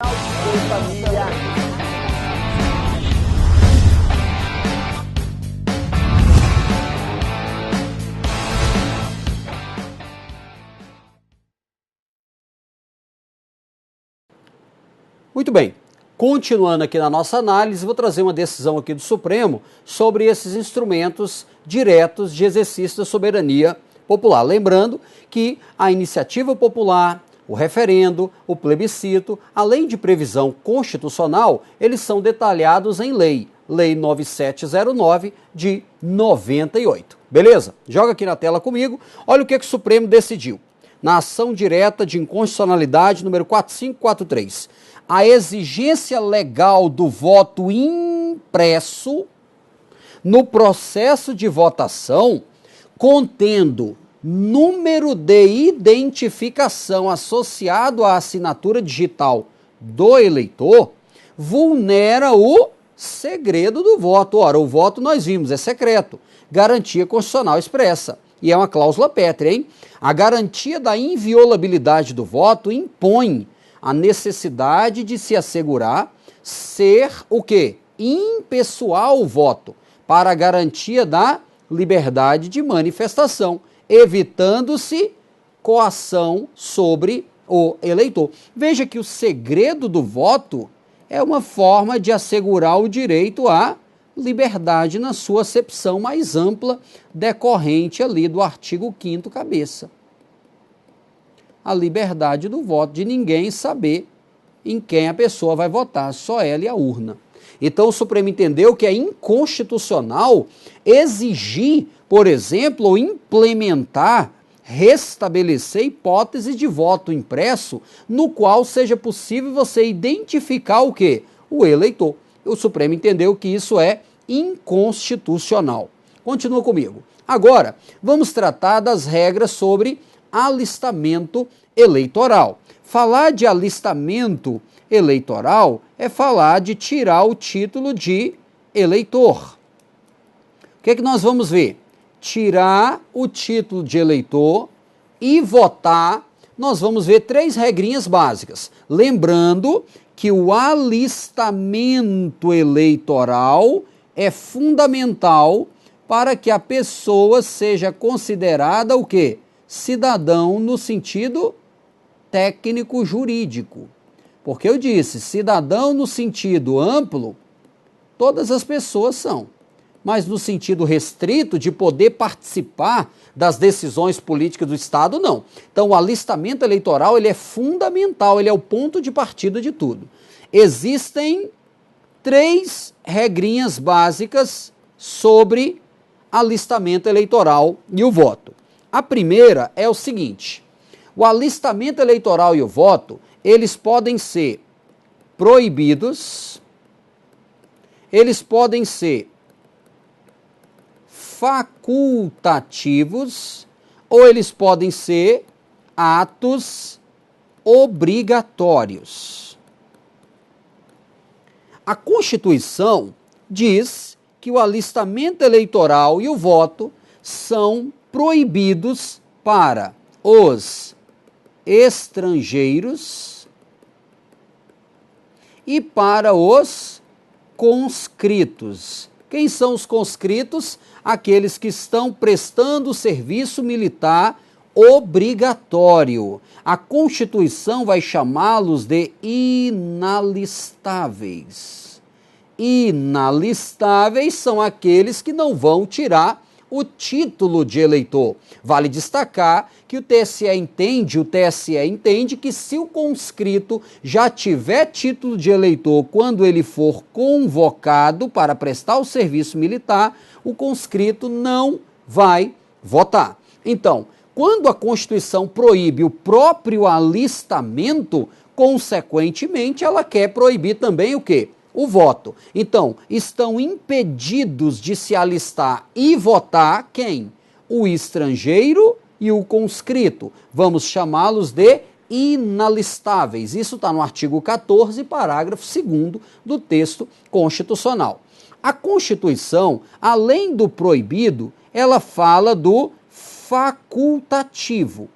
Oi, família. Muito bem, continuando aqui na nossa análise, vou trazer uma decisão aqui do Supremo sobre esses instrumentos diretos de exercício da soberania popular. Lembrando que a iniciativa popular, o referendo, o plebiscito, além de previsão constitucional, eles são detalhados em lei, Lei 9709 de 98. Beleza? Joga aqui na tela comigo, olha o que o Supremo decidiu. Na ação direta de inconstitucionalidade número 4543, a exigência legal do voto impresso no processo de votação, contendo número de identificação associado à assinatura digital do eleitor, vulnera o segredo do voto. Ora, o voto nós vimos, é secreto, garantia constitucional expressa. E é uma cláusula pétrea, hein? A garantia da inviolabilidade do voto impõe a necessidade de se assegurar ser o quê? Impessoal o voto, para a garantia da liberdade de manifestação, evitando-se coação sobre o eleitor. Veja que o segredo do voto é uma forma de assegurar o direito à liberdade na sua acepção mais ampla, decorrente ali do artigo 5º cabeça. A liberdade do voto, de ninguém saber em quem a pessoa vai votar, só ela e a urna. Então o Supremo entendeu que é inconstitucional exigir, por exemplo, ou implementar, restabelecer hipótese de voto impresso no qual seja possível você identificar o quê? O eleitor. O Supremo entendeu que isso é inconstitucional. Continua comigo. Agora, vamos tratar das regras sobre alistamento eleitoral. Falar de alistamento eleitoral é falar de tirar o título de eleitor. O que é que nós vamos ver? Tirar o título de eleitor e votar, nós vamos ver 3 regrinhas básicas. Lembrando que o alistamento eleitoral é fundamental para que a pessoa seja considerada o quê? Cidadão no sentido técnico-jurídico. Porque eu disse, cidadão no sentido amplo, todas as pessoas são. Mas no sentido restrito de poder participar das decisões políticas do Estado, não. Então o alistamento eleitoral ele é fundamental, ele é o ponto de partida de tudo. Existem 3 regrinhas básicas sobre alistamento eleitoral e o voto. A primeira é o seguinte, o alistamento eleitoral e o voto, eles podem ser proibidos, eles podem ser facultativos ou eles podem ser atos obrigatórios. A Constituição diz que o alistamento eleitoral e o voto são proibidos para os estrangeiros e para os conscritos. Quem são os conscritos? Aqueles que estão prestando serviço militar obrigatório. A Constituição vai chamá-los de inalistáveis. Inalistáveis são aqueles que não vão tirar o título de eleitor. Vale destacar que o TSE entende que se o conscrito já tiver título de eleitor quando ele for convocado para prestar o serviço militar, o conscrito não vai votar. Então, quando a Constituição proíbe o próprio alistamento, consequentemente ela quer proibir também o quê? O voto. Então, estão impedidos de se alistar e votar quem? O estrangeiro e o conscrito. Vamos chamá-los de inalistáveis. Isso está no artigo 14, parágrafo 2º do texto constitucional. A Constituição, além do proibido, ela fala do facultativo.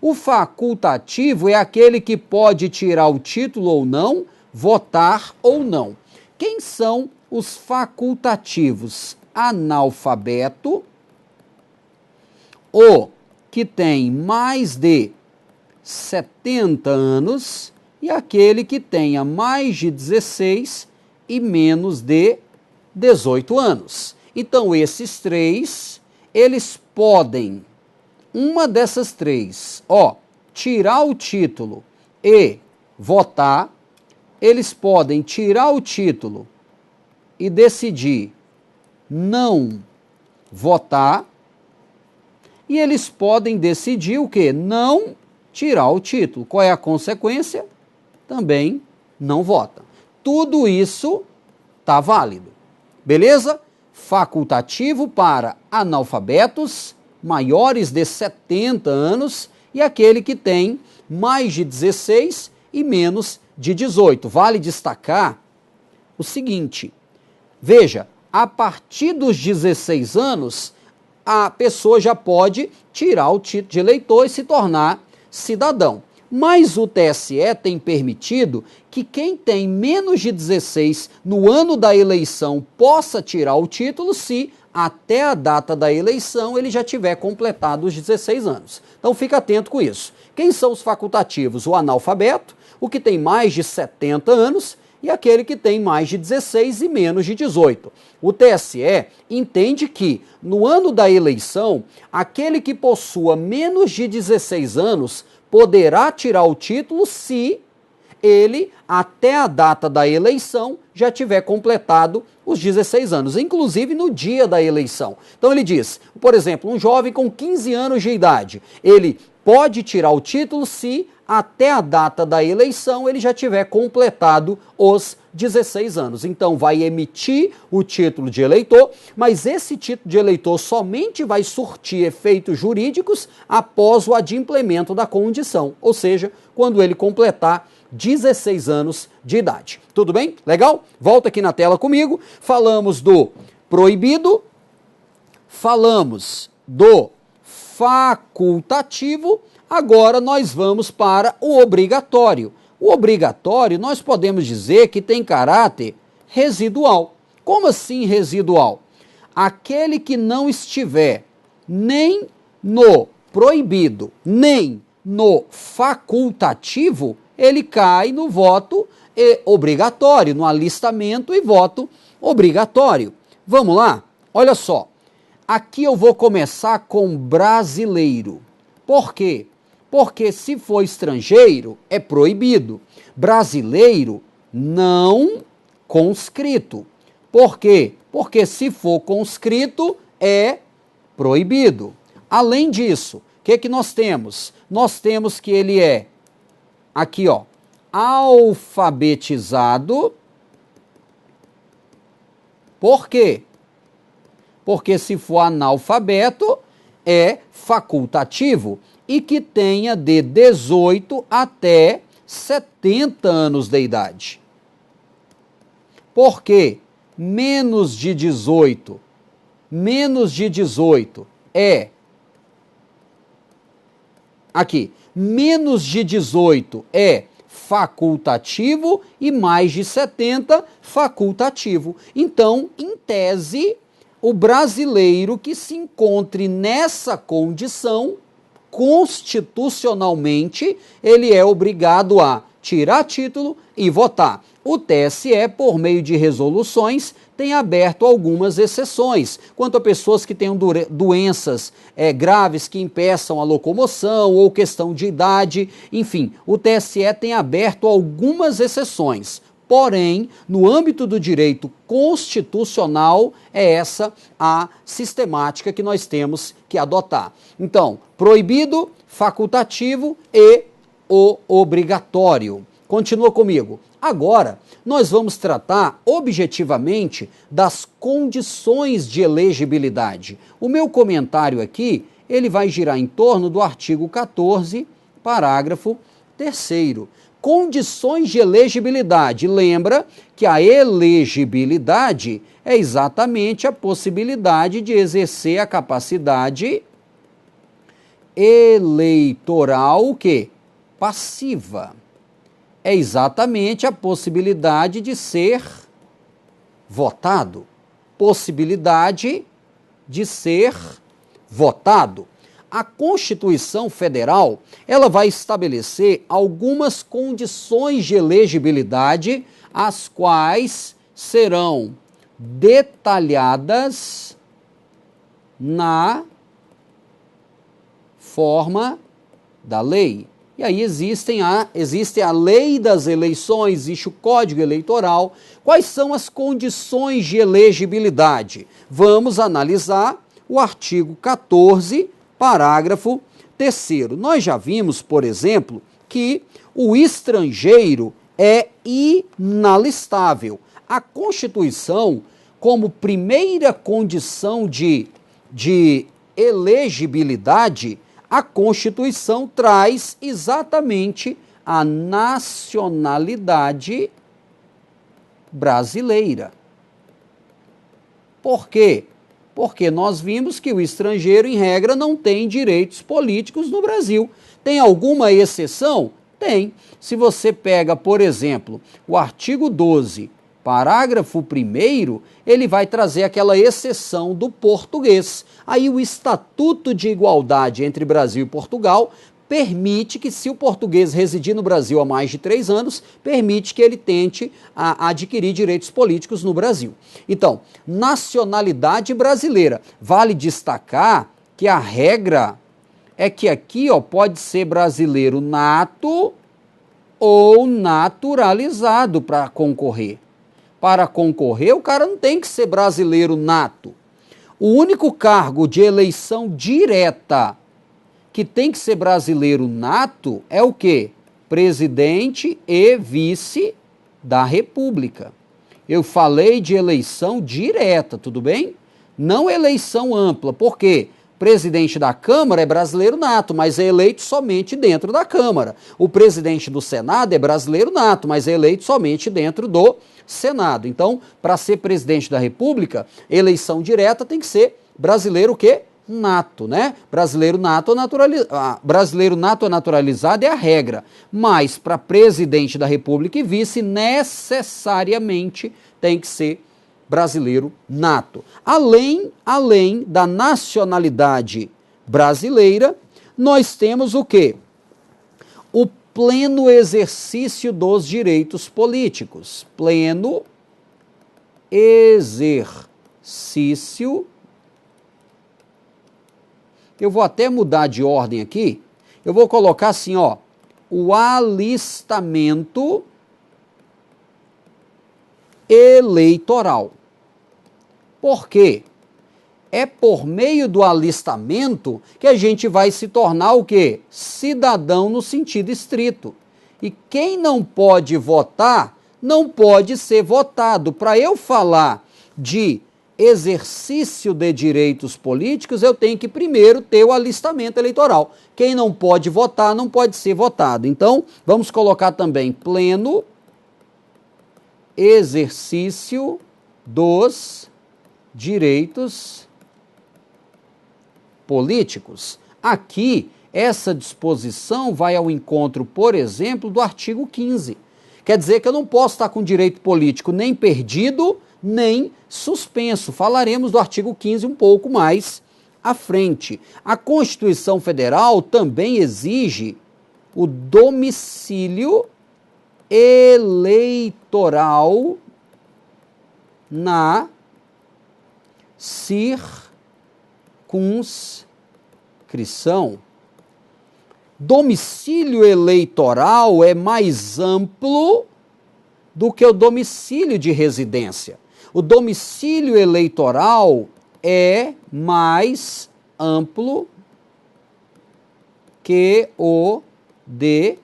O facultativo é aquele que pode tirar o título ou não, votar ou não. Quem são os facultativos? Analfabeto, o que tem mais de 70 anos e aquele que tenha mais de 16 e menos de 18 anos. Então, esses três, eles podem, uma dessas três, tirar o título e votar, eles podem tirar o título e decidir não votar, e eles podem decidir o quê? Não tirar o título. Qual é a consequência? Também não vota. Tudo isso está válido. Beleza? Facultativo para analfabetos maiores de 70 anos e aquele que tem mais de 16 e menos de 18. Vale destacar o seguinte, veja, a partir dos 16 anos, a pessoa já pode tirar o título de eleitor e se tornar cidadão. Mas o TSE tem permitido que quem tem menos de 16 no ano da eleição possa tirar o título se até a data da eleição ele já tiver completado os 16 anos. Então fica atento com isso. Quem são os facultativos? O analfabeto, o que tem mais de 70 anos e aquele que tem mais de 16 e menos de 18. O TSE entende que, no ano da eleição, aquele que possua menos de 16 anos poderá tirar o título se ele, até a data da eleição, já tiver completado os 16 anos, inclusive no dia da eleição. Então ele diz, por exemplo, um jovem com 15 anos de idade, ele pode tirar o título se até a data da eleição ele já tiver completado os 16 anos. Então vai emitir o título de eleitor, mas esse título de eleitor somente vai surtir efeitos jurídicos após o adimplemento da condição, ou seja, quando ele completar 16 anos de idade. Tudo bem? Legal? Volta aqui na tela comigo. Falamos do proibido, falamos do facultativo, agora nós vamos para o obrigatório. O obrigatório nós podemos dizer que tem caráter residual. Como assim residual? Aquele que não estiver nem no proibido, nem no facultativo, ele cai no voto obrigatório, no alistamento e voto obrigatório. Vamos lá? Olha só. Aqui eu vou começar com brasileiro. Por quê? Porque se for estrangeiro, é proibido. Brasileiro, não conscrito. Por quê? Porque se for conscrito, é proibido. Além disso, o que nós temos? Nós temos que ele é, aqui ó, alfabetizado. Por quê? Porque se for analfabeto, é facultativo e que tenha de 18 até 70 anos de idade. Por quê? Menos de 18 é, aqui, menos de 18 é facultativo e mais de 70 facultativo. Então, em tese, o brasileiro que se encontre nessa condição, constitucionalmente, ele é obrigado a tirar título e votar. O TSE, por meio de resoluções, tem aberto algumas exceções, quanto a pessoas que tenham doenças graves que impeçam a locomoção ou questão de idade, enfim, o TSE tem aberto algumas exceções. Porém, no âmbito do direito constitucional, é essa a sistemática que nós temos que adotar. Então, proibido, facultativo e o obrigatório. Continua comigo. Agora, nós vamos tratar objetivamente das condições de elegibilidade. O meu comentário aqui, ele vai girar em torno do artigo 14, parágrafo 3º. Condições de elegibilidade. Lembra que a elegibilidade é exatamente a possibilidade de exercer a capacidade eleitoral o quê? Passiva. É exatamente a possibilidade de ser votado. Possibilidade de ser votado. A Constituição Federal, ela vai estabelecer algumas condições de elegibilidade, as quais serão detalhadas na forma da lei. E aí existe a lei das eleições, existe o Código Eleitoral. Quais são as condições de elegibilidade? Vamos analisar o artigo 14, parágrafo 3º. Nós já vimos, por exemplo, que o estrangeiro é inalistável. A Constituição, como primeira condição de elegibilidade, a Constituição traz exatamente a nacionalidade brasileira. Por quê? Porque nós vimos que o estrangeiro, em regra, não tem direitos políticos no Brasil. Tem alguma exceção? Tem. Se você pega, por exemplo, o artigo 12, parágrafo 1º, ele vai trazer aquela exceção do português. Aí o Estatuto de Igualdade entre Brasil e Portugal permite que, se o português residir no Brasil há mais de 3 anos, permite que ele tente adquirir direitos políticos no Brasil. Então, nacionalidade brasileira. Vale destacar que a regra é que aqui pode ser brasileiro nato ou naturalizado para concorrer. Para concorrer, o cara não tem que ser brasileiro nato. O único cargo de eleição direta que tem que ser brasileiro nato é o quê? Presidente e vice da República. Eu falei de eleição direta, tudo bem? Não eleição ampla. Por quê? Presidente da Câmara é brasileiro nato, mas é eleito somente dentro da Câmara. O presidente do Senado é brasileiro nato, mas é eleito somente dentro do Senado. Então, para ser presidente da República, eleição direta tem que ser brasileiro o quê? Nato, né? Brasileiro nato ou naturalizado é a regra, mas para presidente da República e vice, necessariamente tem que ser brasileiro nato. Além da nacionalidade brasileira, nós temos o quê? O pleno exercício dos direitos políticos. Pleno exercício. Eu vou até mudar de ordem aqui. Eu vou colocar assim, o alistamento eleitoral. Por quê? É por meio do alistamento que a gente vai se tornar o quê? Cidadão no sentido estrito. E quem não pode votar, não pode ser votado. Para eu falar de exercício de direitos políticos, eu tenho que primeiro ter o alistamento eleitoral. Quem não pode votar, não pode ser votado. Então, vamos colocar também pleno exercício dos direitos políticos. Aqui, essa disposição vai ao encontro, por exemplo, do artigo 15. Quer dizer que eu não posso estar com direito político nem perdido, nem suspenso. Falaremos do artigo 15 um pouco mais à frente. A Constituição Federal também exige o domicílio eleitoral na circunscrição. Domicílio eleitoral é mais amplo do que o domicílio de residência. O domicílio eleitoral é mais amplo que o de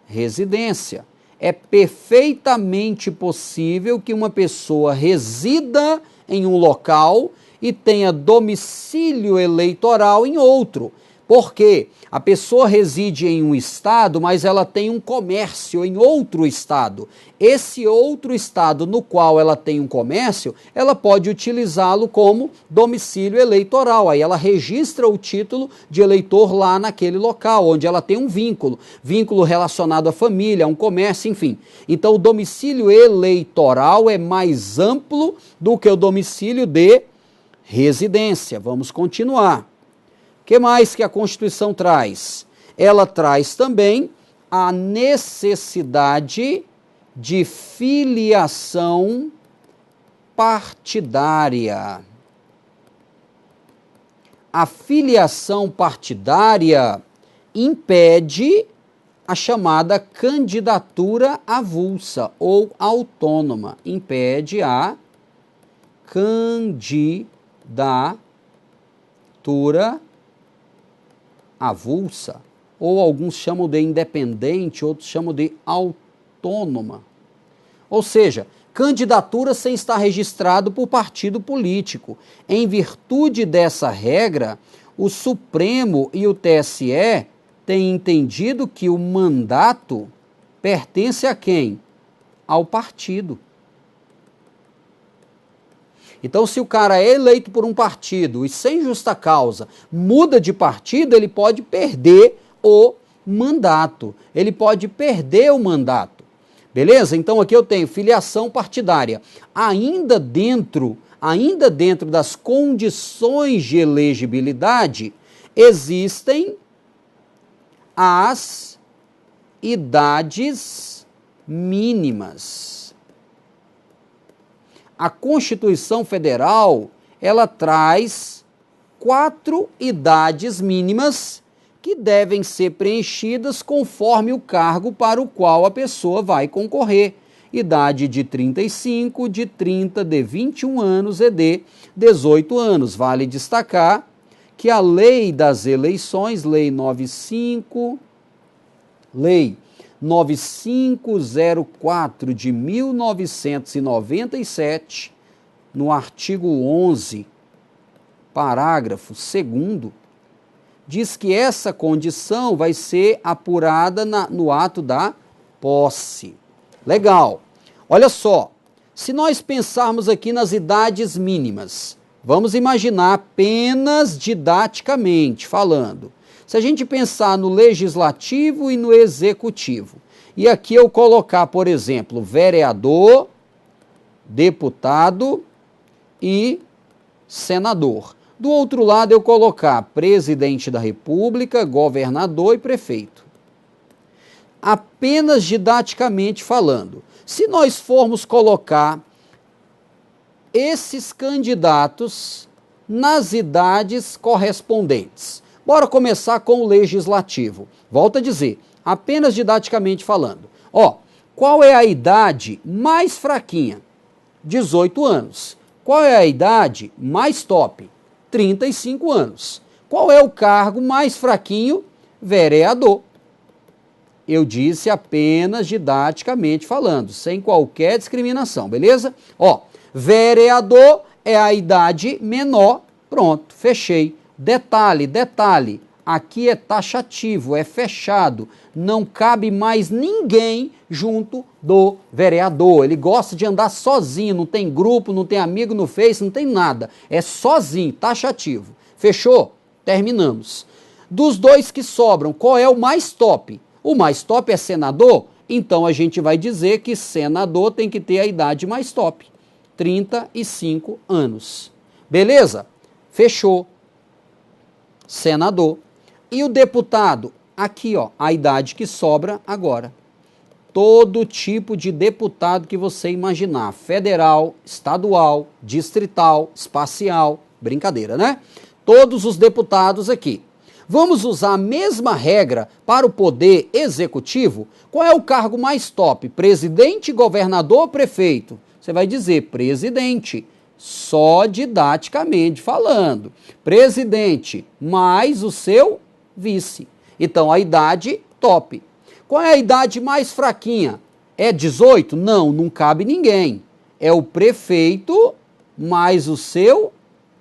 residência. É perfeitamente possível que uma pessoa resida em um local e tenha domicílio eleitoral em outro. Porque a pessoa reside em um estado, mas ela tem um comércio em outro estado. Esse outro estado no qual ela tem um comércio, ela pode utilizá-lo como domicílio eleitoral. Aí ela registra o título de eleitor lá naquele local, onde ela tem um vínculo relacionado à família, a um comércio, enfim. Então o domicílio eleitoral é mais amplo do que o domicílio de residência. Vamos continuar. O que mais que a Constituição traz? Ela traz também a necessidade de filiação partidária. A filiação partidária impede a chamada candidatura avulsa ou autônoma. Impede a candidatura avulsa, ou alguns chamam de independente, outros chamam de autônoma. Ou seja, candidatura sem estar registrado por partido político. Em virtude dessa regra, o Supremo e o TSE têm entendido que o mandato pertence a quem? Ao partido. Então, se o cara é eleito por um partido e sem justa causa muda de partido, ele pode perder o mandato. Ele pode perder o mandato. Beleza? Então, aqui eu tenho filiação partidária. Ainda dentro das condições de elegibilidade, existem as idades mínimas. A Constituição Federal, ela traz 4 idades mínimas que devem ser preenchidas conforme o cargo para o qual a pessoa vai concorrer. Idade de 35, de 30, de 21 anos e de 18 anos. Vale destacar que a Lei das Eleições, Lei 9504 de 1997, no artigo 11, parágrafo 2º, diz que essa condição vai ser apurada no ato da posse. Legal. Olha só, se nós pensarmos aqui nas idades mínimas, vamos imaginar apenas didaticamente falando. Se a gente pensar no legislativo e no executivo, e aqui eu colocar, por exemplo, vereador, deputado e senador. Do outro lado eu colocar presidente da República, governador e prefeito. Apenas didaticamente falando, se nós formos colocar esses candidatos nas idades correspondentes, bora começar com o legislativo. Volto a dizer, apenas didaticamente falando. Qual é a idade mais fraquinha? 18 anos. Qual é a idade mais top? 35 anos. Qual é o cargo mais fraquinho? Vereador. Eu disse apenas didaticamente falando, sem qualquer discriminação, beleza? Vereador é a idade menor. Pronto, fechei. Detalhe, aqui é taxativo, é fechado, não cabe mais ninguém junto do vereador. Ele gosta de andar sozinho, não tem grupo, não tem amigo no Face, não tem nada. É sozinho, taxativo. Fechou? Terminamos. Dos dois que sobram, qual é o mais top? O mais top é senador? Então a gente vai dizer que senador tem que ter a idade mais top, 35 anos. Beleza? Fechou. Senador. E o deputado? Aqui, a idade que sobra agora. Todo tipo de deputado que você imaginar. Federal, estadual, distrital, espacial. Brincadeira, né? Todos os deputados aqui. Vamos usar a mesma regra para o poder executivo? Qual é o cargo mais top? Presidente, governador ou prefeito? Você vai dizer presidente. Só didaticamente falando. Presidente mais o seu vice. Então, a idade top. Qual é a idade mais fraquinha? É 18? Não cabe ninguém. É o prefeito mais o seu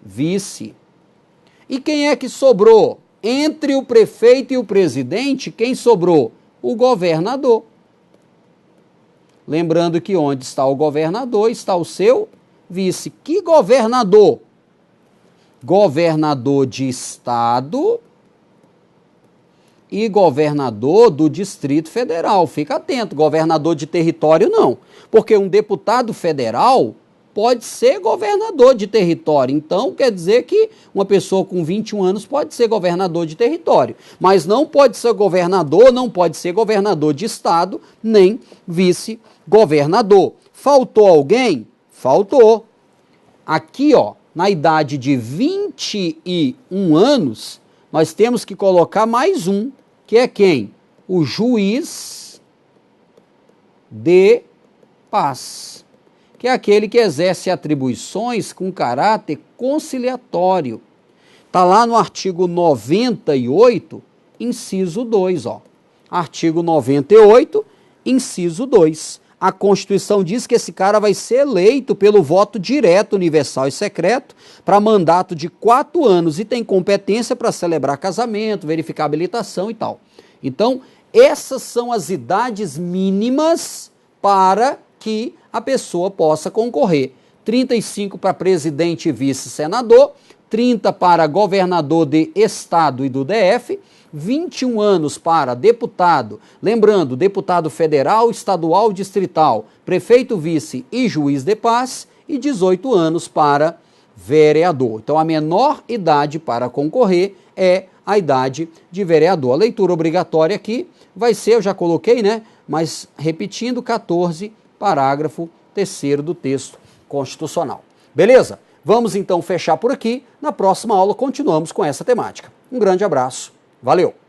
vice. E quem é que sobrou? Entre o prefeito e o presidente, quem sobrou? O governador. Lembrando que onde está o governador, está o seu vice. Que governador? Governador de estado e governador do Distrito Federal. Fica atento, governador de território não. Porque um deputado federal pode ser governador de território. Então, quer dizer que uma pessoa com 21 anos pode ser governador de território. Mas não pode ser governador, não pode ser governador de estado, nem vice-governador. Faltou alguém? Faltou. Aqui, ó, na idade de 21 anos, nós temos que colocar mais um, que é quem? O juiz de paz, que é aquele que exerce atribuições com caráter conciliatório. Está lá no artigo 98, inciso 2, ó. Artigo 98, inciso 2. A Constituição diz que esse cara vai ser eleito pelo voto direto, universal e secreto para mandato de 4 anos e tem competência para celebrar casamento, verificar habilitação e tal. Então, essas são as idades mínimas para que a pessoa possa concorrer. 35 para presidente e vice-senador, 30 para governador de estado e do DF, 21 anos para deputado, lembrando, deputado federal, estadual, distrital, prefeito, vice e juiz de paz, e 18 anos para vereador. Então, a menor idade para concorrer é a idade de vereador. A leitura obrigatória aqui vai ser, eu já coloquei, né? Mas repetindo, 14, parágrafo 3º do texto constitucional. Beleza? Vamos então fechar por aqui. Na próxima aula continuamos com essa temática. Um grande abraço. Valeu!